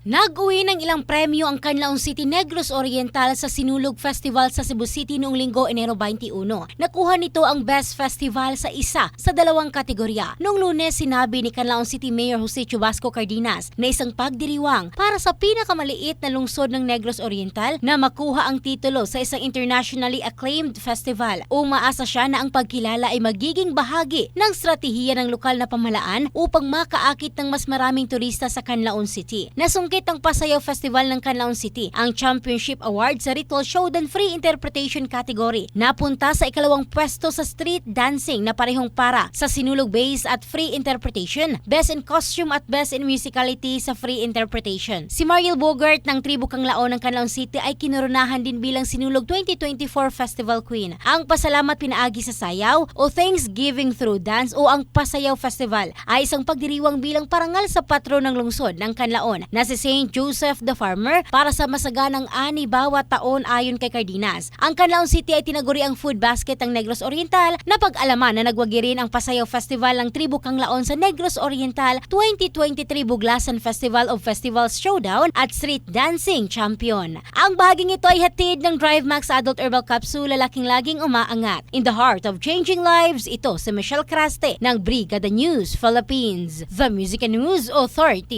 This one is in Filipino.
Nag-uwi ng ilang premyo ang Canlaon City Negros Oriental sa Sinulog Festival sa Cebu City noong Linggo, Enero 21. Nakuha nito ang Best Festival sa isa sa dalawang kategorya. Noong Lunes, sinabi ni Canlaon City Mayor Jose Chubasco Cardenas na isang pagdiriwang para sa pinakamaliit na lungsod ng Negros Oriental na makuha ang titulo sa isang internationally acclaimed festival. Umaasa siya na ang pagkilala ay magiging bahagi ng strategiya ng lokal na pamahalaan upang makaakit ng mas maraming turista sa Canlaon City. Nasungkit ang Pasayaw Festival ng Canlaon City ang Championship Award sa Ritual Showdown Free Interpretation category. Napunta sa ikalawang pwesto sa Street Dancing na parehong para sa Sinulog Bass at Free Interpretation, Best in Costume at Best in Musicality sa Free Interpretation. Si Mariel Bogart ng Tribu Canlaon ng Canlaon City ay kinoronahan din bilang Sinulog 2024 Festival Queen. Ang pasalamat pinaagi sa sayaw o Thanksgiving Through Dance o ang Pasayaw Festival ay isang pagdiriwang bilang parangal sa patron ng lungsod ng Canlaon na si St. Joseph the Farmer para sa masaganang ani bawat taon ayon kay Cardenas. Ang Canlaon City ay tinaguri ang food basket ng Negros Oriental na pag-alaman na nagwagi rin ang Pasayaw Festival ng Tribu Canlaon sa Negros Oriental 2023 Buglasan Festival of Festivals Showdown at Street Dancing Champion. Ang bahaging ito ay hatid ng Drive Max Adult Herbal Capsule, lalaking laging umaangat. In the heart of changing lives, ito si Michelle Craste ng Brigada News Philippines, The Music and News Authority.